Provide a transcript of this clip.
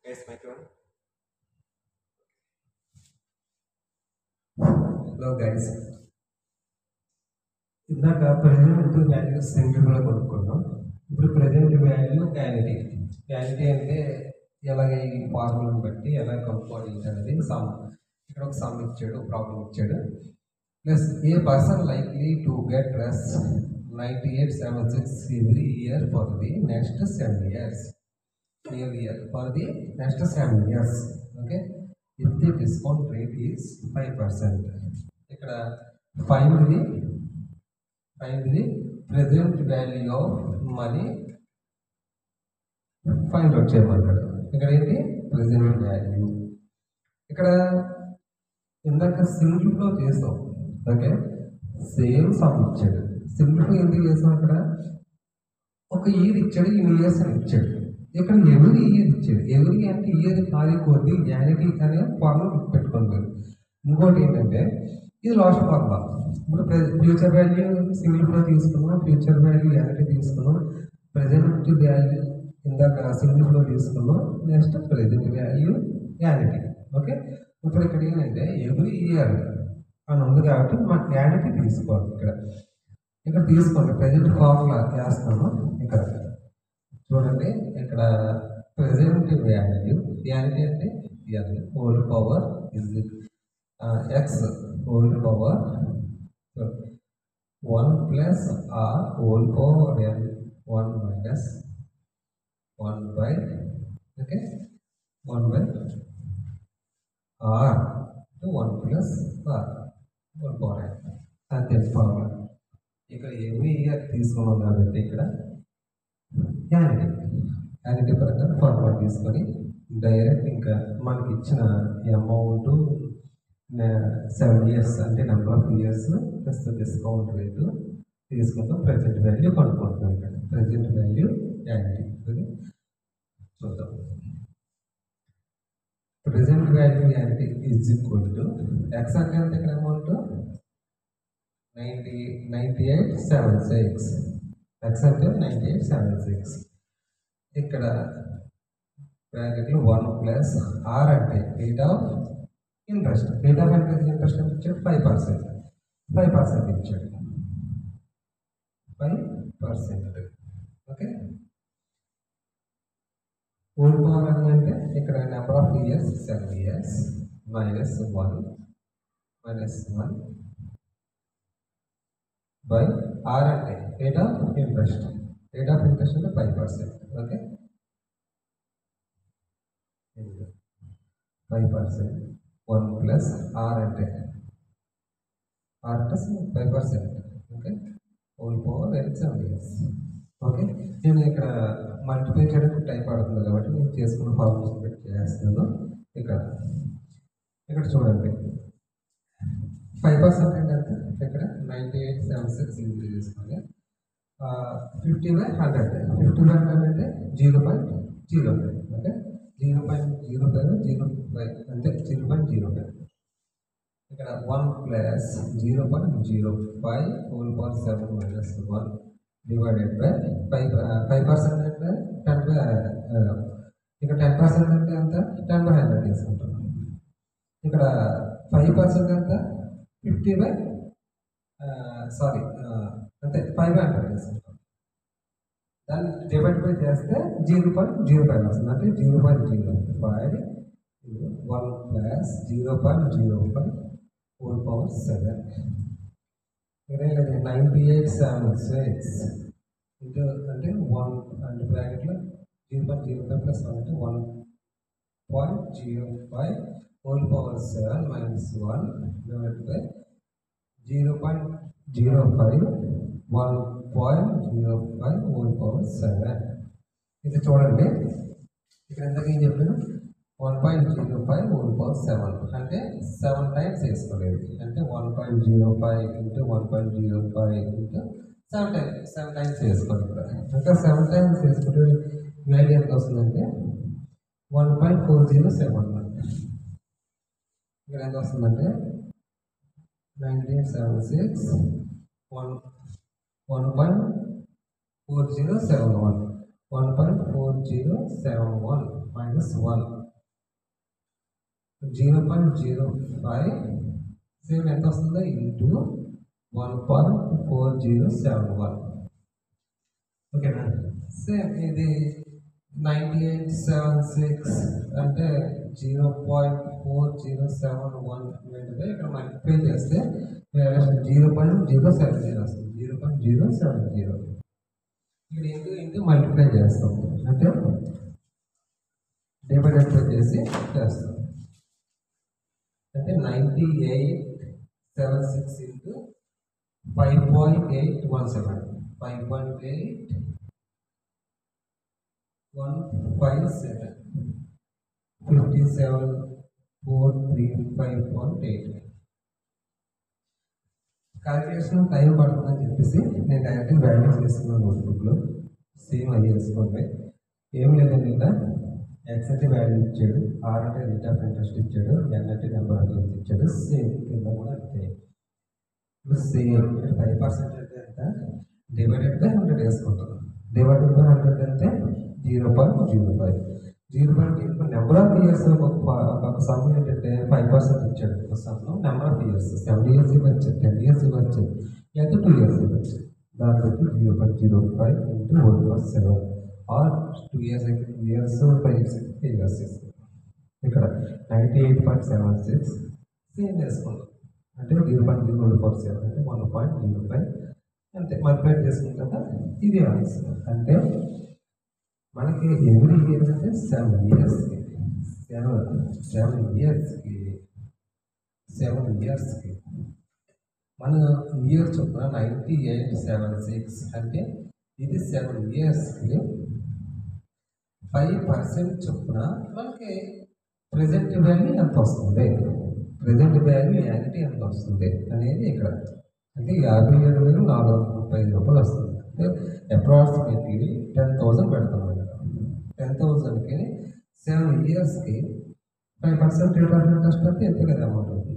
Yes, my turn. Hello guys, ఇందాక present value సింగిల్గా కొనుక్కున్నాం. ఇప్పుడు ప్రజెంట్ వాల్యూ యానిటీ. యానిటీ అంటే ఎలాగ ఈ ఫార్ములాని బట్టి ఎలా కనుక్కోవాలి అనేది సమ్. ఇక్కడ ఒక సమ్ ఇచ్చాడు, ప్రాబ్లం ఇచ్చాడు. Plus A person likely to get dress 9876 every year for the next 7 years. For the next 7 years. Okay, if the discount rate is 5%. ఇక్కడ find the present value of money find out చేయమన్నాడు. ఇక్కడ ఏంటి present value. ఇక్కడ ఇందాక simplify చేసాం. Okay, same some ఇచ్చాడు. Simplify ఎందుకు చేసాం? అక్కడ ఒక ఇయర్ ఇచ్చాడు, ఇన్ని ఇయర్స్ అని ఇచ్చాడు. ఇక్కడ ఎవరి ఇయర్ ఇచ్చాడు. ఎవరి అంటే ఇయర్ మారిపోద్ది, యానిటీ అనే ఫార్ములా పెట్టుకోండి. ఇంకోటి ఏంటంటే ఇది లాస్ట్ ఫార్ములా. ఇప్పుడు ఫ్యూచర్ వాల్యూ సింగిల్ఫ్లో తీసుకున్నాం, ఫ్యూచర్ వాల్యూ యానిటీ తీసుకున్నాం, ప్రజెంట్ వాల్యూ ఇందాక సింగిల్ఫ్లో తీసుకున్నాం, next present value annuity. Okay, ఇప్పుడు ఇక్కడ ఏంటంటే ఎవ్రీ ఇయర్ అని ఉంది కాబట్టి మన యానిటీ తీసుకోవాలి. ఇక్కడ తీసుకోండి, ప్రజెంట్ ఫార్ములా వేస్తాము. ఇక్కడ చూడండి, ఇక్కడ ప్రజెంట్ వాల్యూ యానిటీ అంటే n whole power is x whole power 1 plus r whole power n 1 minus 1 by okay 1 by r 1 plus r whole power n అంతే ఫార్ములా. ఇక్కడ ఎవ్రీ ఇయర్ తీసుకున్నాం కాబట్టి ఇక్కడ యానిటీ ప్రకారం ఫార్ములా తీసుకొని డైరెక్ట్ ఇంకా మనకి ఇచ్చిన అమౌంట్ 7 years అంటే number of years plus discount rate తీసుకుంటాం. ప్రజెంట్ వాల్యూ కనుక్కుంటున్నాం. ఇక్కడ ప్రజెంట్ వాల్యూ యానిటీ. ఓకే, చూద్దాం. Present value annuity is equal to x అంటే ఎంత? ఇక్కడ అమౌంట్ 9876. ఎక్స్ అంటే 9876. ఇక్కడ బ్రాకెట్లో 1 ప్లస్ ఆర్ అంటే rate of interest. Rate of interest అంటే ఇచ్చాడు 5%. 5% ఇచ్చాడు, 5%. ఓకే, హోల్ పవర్ అంటే ఇక్కడ number of years 7 years minus 1 by r అంటే rate of interest. Rate of interest అంటే 5%. ఓకే, 5%. 1 ప్లస్ ఆర్ అంటే r plus 5%. Okay, whole power 7 years. Okay, నేను ఇక్కడ మల్టిప్లై చేయడానికి టైప్ పడుతుంది కాబట్టి నేను చేసుకున్న ఫార్ములాస్ పెట్టి చేస్తున్నాను. ఇక్కడ చూడండి, 5% అంటే ఎంత? ఇక్కడ 9876 ఇంక్రీజ్ చేసుకోండి. 50/100. 50/100 అంటే 0.05. ఓకే, 0.05 అంటే 0.05. ఇక్కడ 1 plus 0.05 whole power 7 minus 1 divided by 5% అంటే 10 ఇక్కడ 10% అంటే ఎంత? 10/100 తీసుకుంటాం. ఇక్కడ 5% ఎంత? 50 అంటే 500 తీసుకుంటాం. దాన్ని డివైడ్ బై చేస్తే 0.05 వస్తుంది. అంటే 0.05 1 ప్లస్ 0.05 హోల్ పవర్ 7. ఇక్కడ 9876 అంటే 1 అంటే బ్రాకెట్లో 0.05 ప్లస్ 1 అంటే 1.05 whole power 7 minus 1 divide by 0.05 1.05 whole power 7. ఇది చూడండి, ఇక్కడ ఎంతకు ఏం చెప్పాను? 1.05 హోల్ పవర్ 7 అంటే 7 టైమ్స్ వేసుకోలేదు. అంటే 1.05 ఇంటూ 1.05 ఇంటూ 7 టైమ్స్ వేసుకోండి. అంటే 7 టైమ్స్ వేసుకుంటే వాల్యూ ఎంత వస్తుందంటే 1.407. ఇక్కడ ఎంత వస్తుందంటే 9876 1.4071 1.4071 0.071 minus 1. 0.05 సేమ్ ఎంత వస్తుందో ఇంటూ 1.4071. ఓకేనా? సేమ్ ఇది 9876 అంటే 0.4071 ఇక్కడ మల్టిప్లై చేస్తే 0.070 వస్తుంది. 0.070 ఇక్కడ ఇంటూ మల్టిప్లై చేస్తాం అంటే డివైడెడ్ చేసి చేస్తాం అంటే 9876 ఇంటూ 5.817 5.8157 57,435.8. క్యాలిక్యులేషన్ టైం పడుతుందని చెప్పేసి నేను డైరెక్ట్గా వాల్యూస్ వేసుకున్నాను నోట్బుక్లో. సేమ్ అయ్యి వేసుకోండి. ఏం లేదండి, ఇంకా ఎక్స్ అంటే వాల్యూ ఇచ్చాడు, ఆర్ అంటే రేట్ ఆఫ్ ఇంట్రెస్ట్ ఇచ్చాడు, ఎన్ అంటే నెంబర్ ఆఫ్ ఇయర్స్ ఇచ్చాడు. సేమ్ కింద కూడా అంతే. ఇప్పుడు సేమ్ 5% అంటే ఎంత డివైడెడ్ బై 100 వేసుకుంటాం. డివైడెడ్ బై 100 అంటే 0.05. 0.05 నెంబర్ ఆఫ్ ఇయర్స్ ఒక సమ్ ఏంటంటే 5% ఇచ్చాడు. ఒక సమ్లో నెంబర్ ఆఫ్ ఇయర్స్ 7 ఇయర్స్ ఇవ్వచ్చు, 10 ఇయర్స్ ఇవ్వచ్చు, లేదా 2 ఇయర్స్ ఇవ్వచ్చు. దాన్ని బట్టి 0.05 ఇంటూ 1/7 ఆర్ 2 ఇయర్స్ అయితే 2 ఇయర్స్, 5 ఇయర్స్ అయితే 3 ఇయర్స్ ఇస్తుంది. ఇక్కడ 98.76 సేమ్ వేసుకుంటాం అంటే 0.047 అంటే 1.05 అంతే. మల్టిప్లై చేసుకుంటాక ఇది ఆన్సర్. అంటే మనకి ఎవ్రీ ఇయర్ అంటే 7 ఇయర్స్కి 7 ఇయర్స్కి మన ఇయర్ చొప్పున 9876 అంటే ఇది 7 ఇయర్స్కి 5% చొప్పున మనకి ప్రజెంట్ వాల్యూ ఎంత వస్తుంది, ప్రజెంట్ వాల్యూ యానిటీ ఎంత వస్తుంది అనేది ఇక్కడ అంటే 57,435 వస్తుంది. అంటే అప్రాక్సిమేట్లీ 10,000 పెడుతున్నాం. ఇక్కడ 10,000కి 7 ఇయర్స్కి 5% రేట్ ఆఫ్ ఇంట్రెస్ట్ అంటే ఎంత కదా అమౌంట్ అవుతుంది.